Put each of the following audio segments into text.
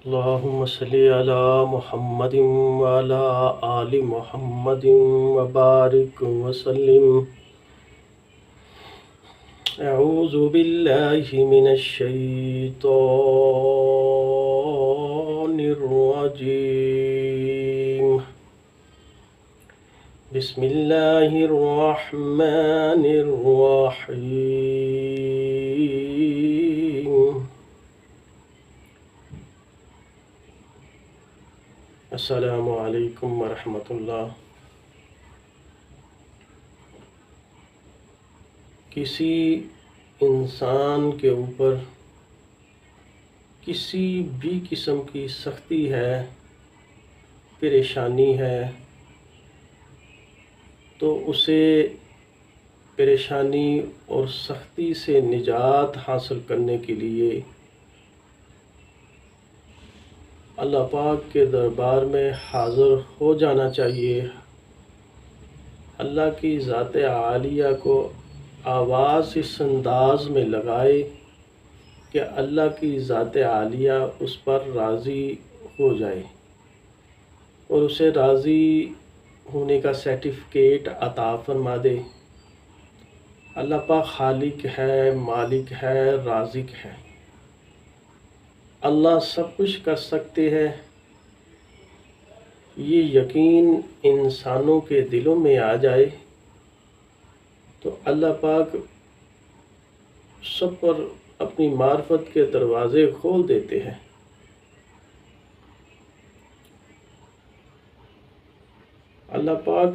اللهم صل على محمد وعلى آل محمد وبارك وسلم. أعوذ بالله من الشيطان الرجيم. بسم الله الرحمن الرحيم. السلام علیکم ورحمۃ اللہ. کسی انسان کے اوپر کسی بھی قسم کی سختی ہے، پریشانی ہے، تو اسے پریشانی اور سختی سے نجات حاصل کرنے کے لیے اللہ پاک کے دربار میں حاضر ہو جانا چاہیے. اللہ کی ذات عالیہ کو آواز اس انداز میں لگائے کہ اللہ کی ذات عالیہ اس پر راضی ہو جائے اور اسے راضی ہونے کا سرٹیفکیٹ عطا فرما دے. اللہ پاک خالق ہے، مالک ہے، رازق ہے. اللہ سب کچھ کر سکتے ہیں. یہ یقین انسانوں کے دلوں میں آ جائے تو اللہ پاک سب پر اپنی معرفت کے دروازے کھول دیتے ہیں. اللہ پاک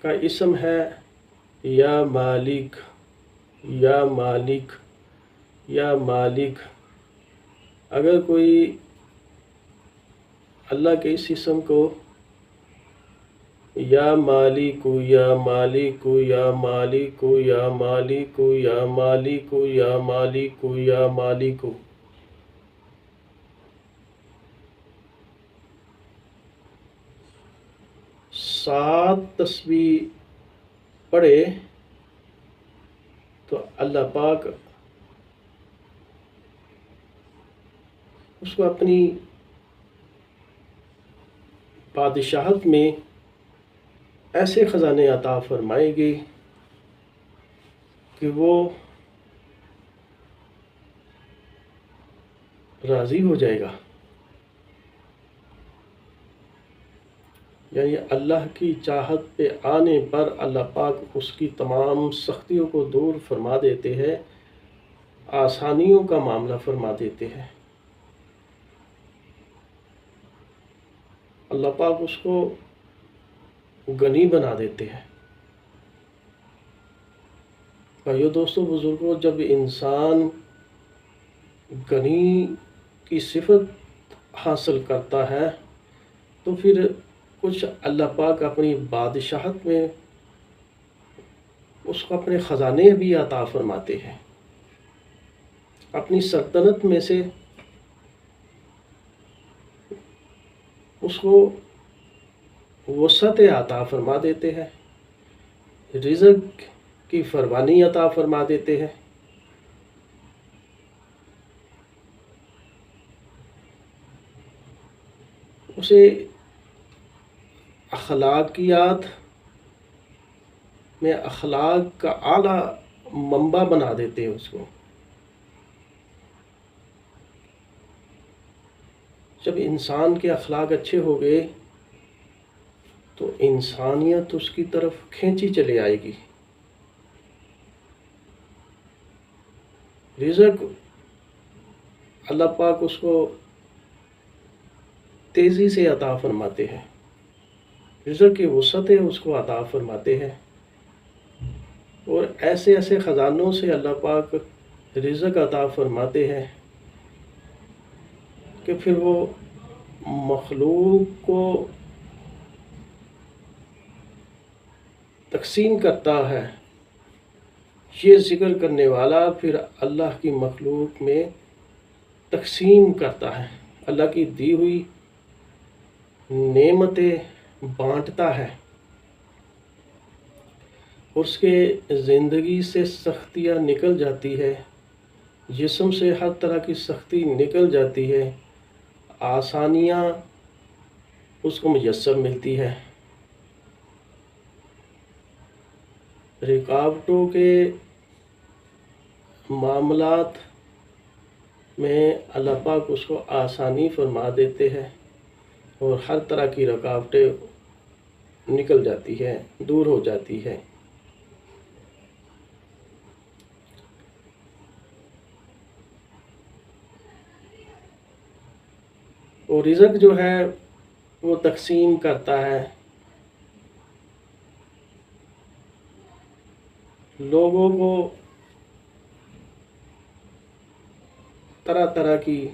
کا اسم ہے یا مالک، یا مالک، یا مالک. اگر کوئی اللہ کے اس اسم کو یا مالک، یا مالک، یا مالک، یا مالک، یا مالک، یا مالک، یا مالک 7 تسبیح پڑھے تو اللہ پاک اس کو اپنی بادشاہت میں ایسے خزانے عطا فرمائے گی کہ وہ راضی ہو جائے گا. یعنی اللہ کی چاہت پہ آنے پر اللہ پاک اس کی تمام سختیوں کو دور فرما دیتے ہیں، آسانیوں کا معاملہ فرما دیتے ہیں. اللہ پاک اس کو غنی بنا دیتے ہیں. بھائیو، دوستو، بزرگوں، جب انسان غنی کی صفت حاصل کرتا ہے تو پھر کچھ اللہ پاک اپنی بادشاہت میں اس کو اپنے خزانے بھی عطا فرماتے ہیں. اپنی سلطنت میں سے اس کو وسعت عطا فرما دیتے ہیں، رزق کی فراوانی عطا فرما دیتے ہیں. اسے اخلاقیات میں اخلاق کا اعلیٰ منبع بنا دیتے ہیں. اس کو جب انسان کے اخلاق اچھے ہو گئے تو انسانیت اس کی طرف کھینچی چلے آئے گی. رزق اللہ پاک اس کو تیزی سے عطا فرماتے ہیں، رزق کی وسعت اس کو عطا فرماتے ہیں. اور ایسے ایسے خزانوں سے اللہ پاک رزق عطا فرماتے ہیں کہ پھر وہ مخلوق کو تقسیم کرتا ہے. یہ ذکر کرنے والا پھر اللہ کی مخلوق میں تقسیم کرتا ہے، اللہ کی دی ہوئی نعمتیں بانٹتا ہے. اس کے زندگی سے سختیاں نکل جاتی ہے، جسم سے ہر طرح کی سختی نکل جاتی ہے، آسانیاں اس کو میسر ملتی ہے۔ رکاوٹوں کے معاملات میں اللہ پاک اس کو آسانی فرما دیتے ہیں اور ہر طرح کی رکاوٹیں نکل جاتی ہے، دور ہو جاتی ہے۔ اور رزق جو ہے وہ تقسیم کرتا ہے، لوگوں کو طرح طرح کی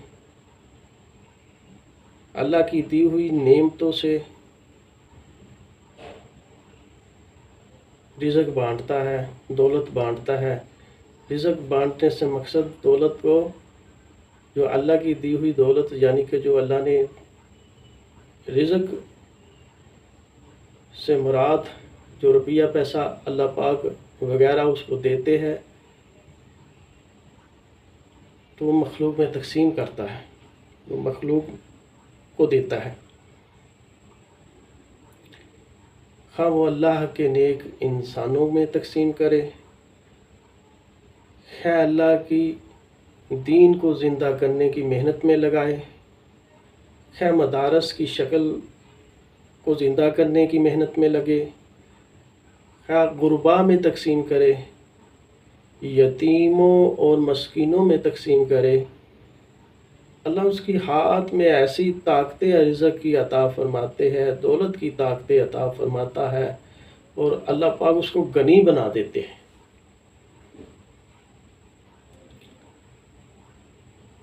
اللہ کی دی ہوئی نعمتوں سے رزق بانٹتا ہے، دولت بانٹتا ہے۔ رزق بانٹنے سے مقصد دولت کو، جو اللہ کی دی ہوئی دولت، یعنی کہ جو اللہ نے رزق سے مراد جو روپیہ پیسہ اللہ پاک وغیرہ اس کو دیتے ہیں تو وہ مخلوق میں تقسیم کرتا ہے، وہ مخلوق کو دیتا ہے، خواہ وہ اللہ کے نیک انسانوں میں تقسیم کرے، خواہ اللہ کی دین کو زندہ کرنے کی محنت میں لگائے، خواہ مدارس کی شکل کو زندہ کرنے کی محنت میں لگے، خواہ غربا میں تقسیم کرے، یتیموں اور مسکینوں میں تقسیم کرے، اللہ اس کی ہاتھ میں ایسی طاقتیں رزق کی عطا فرماتے ہیں، دولت کی طاقتیں عطا فرماتا ہے، اور اللہ پاک اس کو غنی بنا دیتے ہیں۔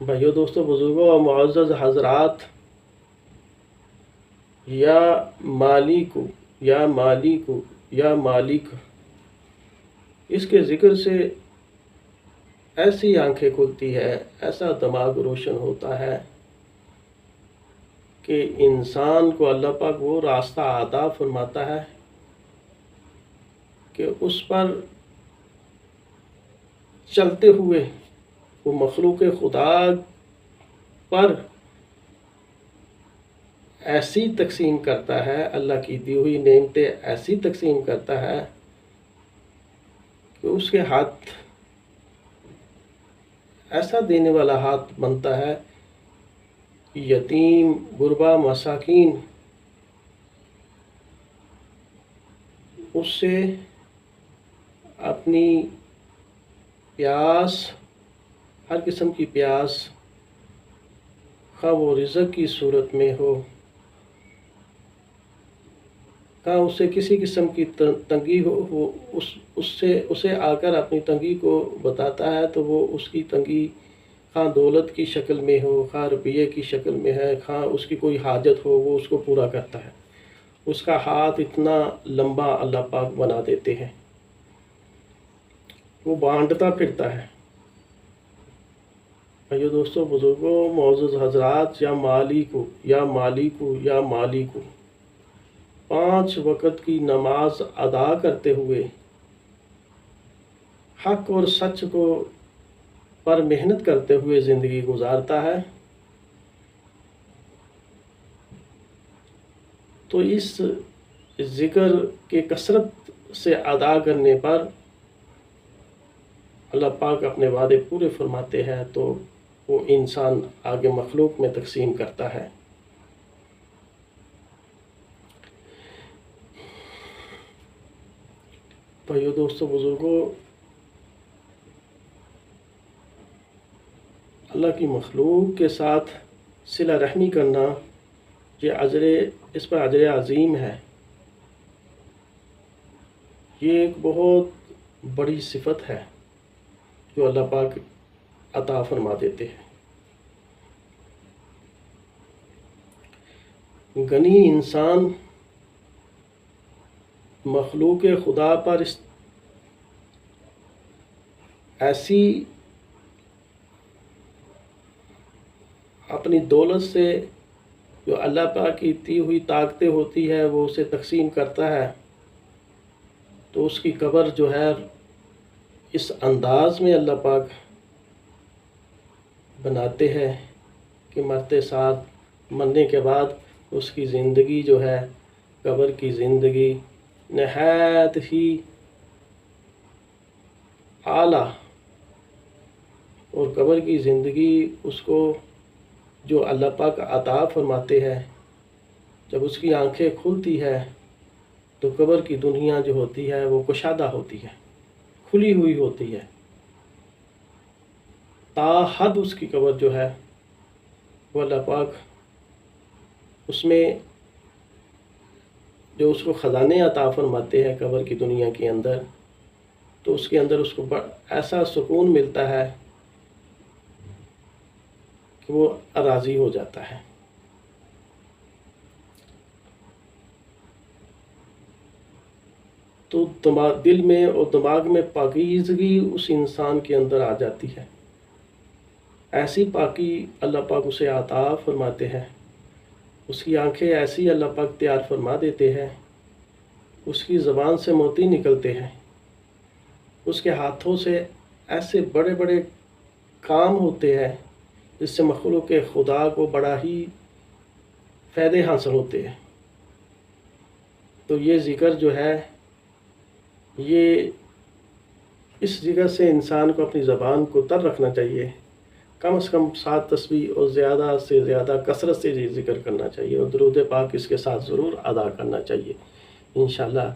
بھائیو، دوستو، بزرگوں اور معزز حضرات، یا مالک یا مالک یا مالک، اس کے ذکر سے ایسی آنکھیں کھلتی ہے، ایسا دماغ روشن ہوتا ہے کہ انسان کو اللہ پاک وہ راستہ عطا فرماتا ہے کہ اس پر چلتے ہوئے وہ مخلوق خدا پر ایسی تقسیم کرتا ہے، اللہ کی دی ہوئی نعمتیں ایسی تقسیم کرتا ہے کہ اس کے ہاتھ ایسا دینے والا ہاتھ بنتا ہے، یتیم، غربا، مساکین اس سے اپنی پیاس، ہر قسم کی پیاس، خواہ وہ رزق کی صورت میں ہو، خواہ اسے کسی قسم کی تنگی ہو، وہ اسے آ کر اپنی تنگی کو بتاتا ہے تو وہ اس کی تنگی خواہ دولت کی شکل میں ہو، خواہ روپیے کی شکل میں ہے، خواہ اس کی کوئی حاجت ہو، وہ اس کو پورا کرتا ہے۔ اس کا ہاتھ اتنا لمبا اللہ پاک بنا دیتے ہیں، وہ بانٹتا پھرتا ہے۔ بھائیو، دوستو، بزرگوں، معزز حضرات، یا مالک یا مالک یا مالک، 5 وقت کی نماز ادا کرتے ہوئے حق اور سچ کو پر محنت کرتے ہوئے زندگی گزارتا ہے، تو اس ذکر کے کثرت سے ادا کرنے پر اللہ پاک اپنے وعدے پورے فرماتے ہیں، تو وہ انسان آگے مخلوق میں تقسیم کرتا ہے۔ بھائیو، دوستو، بزرگوں، اللہ کی مخلوق کے ساتھ صلہ رحمی کرنا، اس پر اجر عظیم ہے۔ یہ ایک بہت بڑی صفت ہے جو اللہ پاک عطا فرما دیتے ہیں۔ غنی انسان مخلوق خدا پر ایسی اپنی دولت سے جو اللہ پاک کی دی ہوئی طاقتیں ہوتی ہے وہ اسے تقسیم کرتا ہے، تو اس کی قبر جو ہے اس انداز میں اللہ پاک بناتے ہیں کہ مرتے ساتھ مرنے کے بعد اس کی زندگی جو ہے، قبر کی زندگی نہایت ہی اعلیٰ، اور قبر کی زندگی اس کو جو اللہ پاک عطا فرماتے ہیں، جب اس کی آنکھیں کھلتی ہے تو قبر کی دنیا جو ہوتی ہے وہ کشادہ ہوتی ہے، کھلی ہوئی ہوتی ہے، تا حد اس کی قبر جو ہے وہ اللہ پاک اس میں جو اس کو خزانے عطا فرماتے ہیں قبر کی دنیا کے اندر، تو اس کے اندر اس کو ایسا سکون ملتا ہے کہ وہ راضی ہو جاتا ہے۔ تو دل میں اور دماغ میں پاکیزگی اس انسان کے اندر آ جاتی ہے، ایسی پاکی اللہ پاک اسے عطا فرماتے ہیں، اس کی آنکھیں ایسی اللہ پاک تیار فرما دیتے ہیں، اس کی زبان سے موتی نکلتے ہیں، اس کے ہاتھوں سے ایسے بڑے بڑے کام ہوتے ہیں جس سے مخلوق خدا کو بڑا ہی فائدے حاصل ہوتے ہیں۔ تو یہ ذکر جو ہے، یہ اس ذکر سے انسان کو اپنی زبان کو تر رکھنا چاہیے، کم از کم 7 تسبیح اور زیادہ سے زیادہ کثرت سے یہ ذکر کرنا چاہیے، اور درود پاک اس کے ساتھ ضرور ادا کرنا چاہیے۔ انشاءاللہ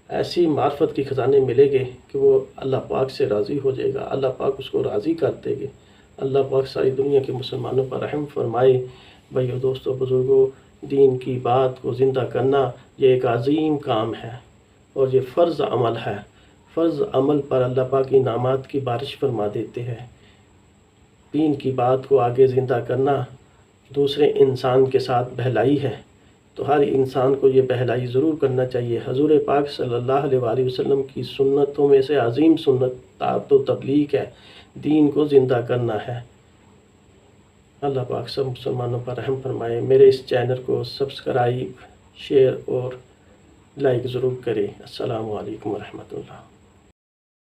ایسی معرفت کی خزانے ملے گے کہ وہ اللہ پاک سے راضی ہو جائے گا، اللہ پاک اس کو راضی کر دے گے۔ اللہ پاک ساری دنیا کے مسلمانوں پر رحم فرمائے۔ بھائیو، دوستو، بزرگوں، دین کی بات کو زندہ کرنا یہ ایک عظیم کام ہے، اور یہ فرض عمل ہے۔ فرض عمل پر اللہ پاک انعامات کی بارش فرما دیتے ہیں۔ دین کی بات کو آگے زندہ کرنا دوسرے انسان کے ساتھ بہلائی ہے، تو ہر انسان کو یہ بہلائی ضرور کرنا چاہیے۔ حضور پاک صلی اللہ علیہ وآلہ وسلم کی سنتوں میں سے عظیم سنت دعوت و تبلیغ ہے، دین کو زندہ کرنا ہے۔ اللہ پاک سب مسلمانوں پر رحم فرمائے۔ میرے اس چینل کو سبسکرائب، شیئر اور لائک ضرور کریں۔ السلام علیکم ورحمۃ اللہ۔